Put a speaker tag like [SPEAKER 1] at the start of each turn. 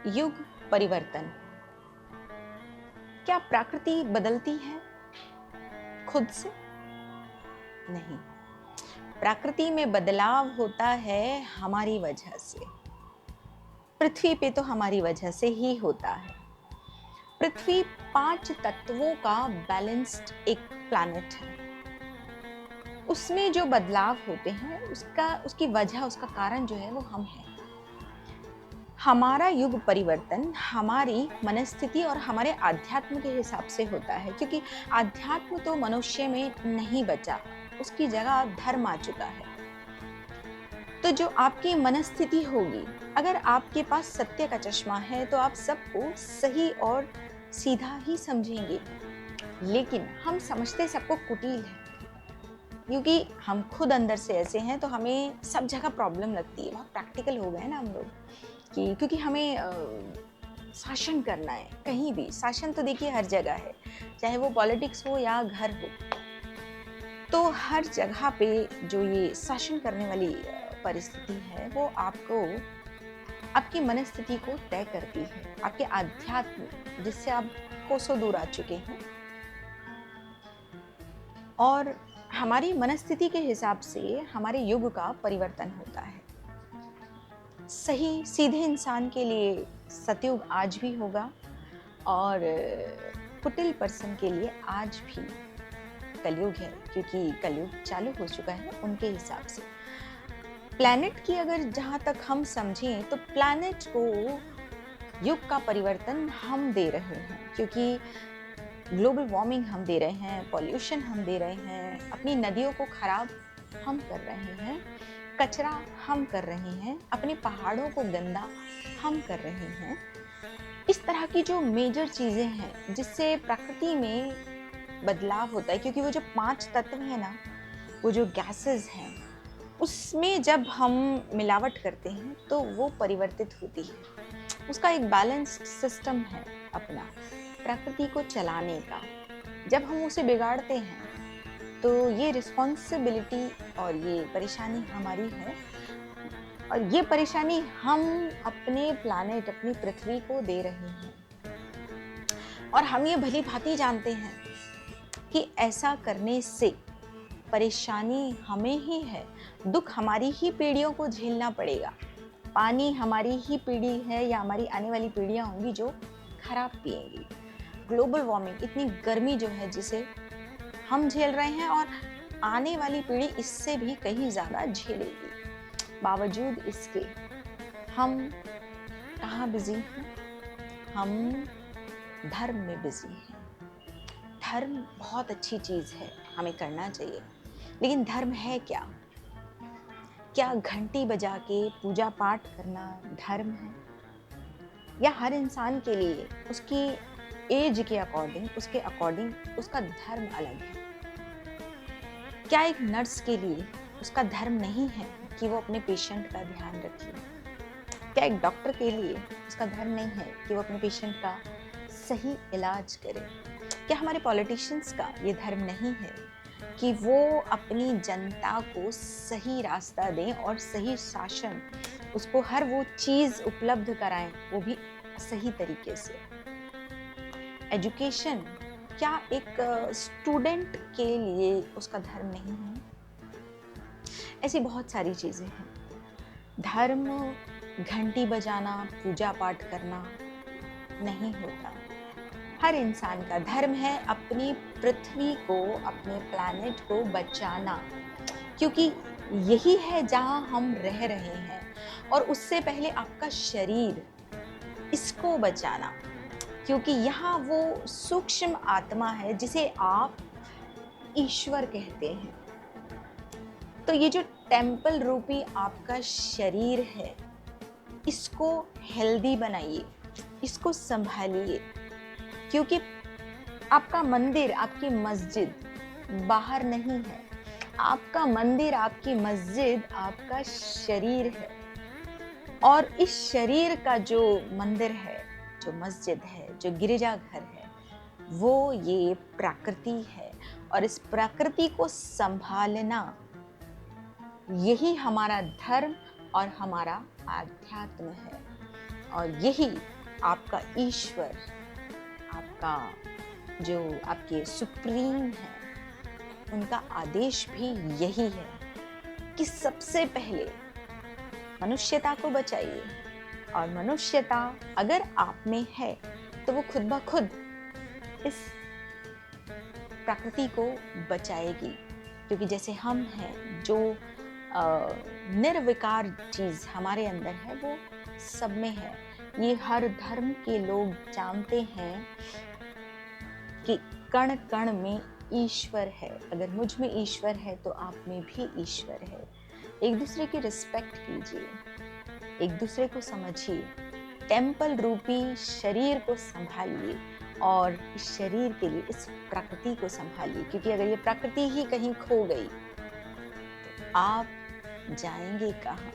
[SPEAKER 1] युग परिवर्तन। क्या प्रकृति बदलती है खुद से? नहीं, प्रकृति में बदलाव होता है हमारी वजह से। पृथ्वी पे तो हमारी वजह से ही होता है। पृथ्वी 5 तत्वों का बैलेंस्ड एक प्लैनेट है। उसमें जो बदलाव होते हैं उसकी वजह, उसका कारण जो है वो हम हैं। हमारा युग परिवर्तन हमारी मनस्थिति और हमारे आध्यात्म के हिसाब से होता है, क्योंकि आध्यात्म तो मनुष्य में नहीं बचा, उसकी जगह धर्म आ चुका है। तो जो आपकी मनस्थिति होगी, अगर आपके पास सत्य का चश्मा है तो आप सबको सही और सीधा ही समझेंगे। लेकिन हम समझते सबको कुटिल है, क्योंकि हम खुद अंदर से ऐसे हैं, तो हमें सब जगह प्रॉब्लम लगती है। बहुत प्रैक्टिकल हो गए ना हम लोग कि क्योंकि हमें शासन करना है। कहीं भी शासन तो देखिए हर जगह है, चाहे वो पॉलिटिक्स हो या घर हो। तो हर जगह पे जो ये शासन करने वाली परिस्थिति है वो आपको, आपकी मनस्थिति को तय करती है, आपके आध्यात्म जिससे आप कोसों दूर आ चुके हैं। और हमारी मनस्थिति के हिसाब से हमारे युग का परिवर्तन होता है। सही सीधे इंसान के लिए सतयुग आज भी होगा, और कुटिल पर्सन के लिए आज भी कलयुग है, क्योंकि कलयुग चालू हो चुका है उनके हिसाब से। प्लैनेट की अगर जहाँ तक हम समझें तो प्लैनेट को युग का परिवर्तन हम दे रहे हैं, क्योंकि ग्लोबल वार्मिंग हम दे रहे हैं, पॉल्यूशन हम दे रहे हैं, अपनी नदियों को खराब हम कर रहे हैं, कचरा हम कर रहे हैं, अपने पहाड़ों को गंदा हम कर रहे हैं। इस तरह की जो मेजर चीज़ें हैं जिससे प्रकृति में बदलाव होता है, क्योंकि वो जो 5 तत्व है ना, वो जो गैसेस हैं, उसमें जब हम मिलावट करते हैं तो वो परिवर्तित होती है। उसका एक बैलेंस्ड सिस्टम है अपना प्रकृति को चलाने का। जब हम उसे बिगाड़ते हैं तो ये रिस्पॉन्सिबिलिटी और ये परेशानी हमारी है, और ये परेशानी हम अपने प्लैनेट, अपनी पृथ्वी को दे रहे हैं। और हम ये भली भांति जानते हैं कि ऐसा करने से परेशानी हमें ही है, दुख हमारी ही पीढ़ियों को झेलना पड़ेगा। पानी हमारी ही पीढ़ी है या हमारी आने वाली पीढ़ियां होंगी जो खराब पिएंगी। ग्लोबल वार्मिंग, इतनी गर्मी जो है जिसे हम झेल रहे हैं, और आने वाली पीढ़ी इससे भी कहीं ज़्यादा झेलेगी। बावजूद इसके हम कहाँ बिजी हैं? हम धर्म में बिजी हैं। धर्म बहुत अच्छी चीज़ है, हमें करना चाहिए, लेकिन धर्म है क्या? क्या घंटी बजा के पूजा पाठ करना धर्म है? या हर इंसान के लिए उसकी एज के अकॉर्डिंग, उसके अकॉर्डिंग उसका धर्म अलग है? क्या एक नर्स के लिए उसका धर्म नहीं है कि वो अपने पेशेंट का ध्यान रखे? क्या एक डॉक्टर के लिए उसका धर्म नहीं है कि वो अपने पेशेंट का सही इलाज करे? क्या हमारे पॉलिटिशियंस का ये धर्म नहीं है कि वो अपनी जनता को सही रास्ता दें और सही शासन, उसको हर वो चीज़ उपलब्ध कराएं, वो भी सही तरीके से? एजुकेशन, क्या एक स्टूडेंट के लिए उसका धर्म नहीं है? ऐसी बहुत सारी चीज़ें हैं। धर्म घंटी बजाना, पूजा पाठ करना नहीं होता। हर इंसान का धर्म है अपनी पृथ्वी को, अपने प्लैनेट को बचाना, क्योंकि यही है जहाँ हम रह रहे हैं। और उससे पहले आपका शरीर, इसको बचाना, क्योंकि यहाँ वो सूक्ष्म आत्मा है जिसे आप ईश्वर कहते हैं। तो ये जो टेम्पल रूपी आपका शरीर है, इसको हेल्दी बनाइए, इसको संभालिए, क्योंकि आपका मंदिर, आपकी मस्जिद बाहर नहीं है। आपका मंदिर, आपकी मस्जिद आपका शरीर है। और इस शरीर का जो मंदिर है, जो मस्जिद है, जो गिरजाघर है, वो ये प्रकृति है। और इस प्रकृति को संभालना, यही हमारा धर्म और हमारा आध्यात्म है। और यही आपका ईश्वर, आपका जो आपके सुप्रीम है, उनका आदेश भी यही है कि सबसे पहले मनुष्यता को बचाइए। और मनुष्यता अगर आप में है तो वो खुद ब खुद इस प्रकृति को बचाएगी, क्योंकि जैसे हम हैं, जो निर्विकार चीज हमारे अंदर है वो सब में है। ये हर धर्म के लोग जानते हैं कि कण कण में ईश्वर है। अगर मुझ में ईश्वर है तो आप में भी ईश्वर है। एक दूसरे की रिस्पेक्ट कीजिए, एक दूसरे को समझिए, टेम्पल रूपी शरीर को संभालिए और इस शरीर के लिए इस प्रकृति को संभालिए, क्योंकि अगर ये प्रकृति ही कहीं खो गई तो आप जाएंगे कहाँ।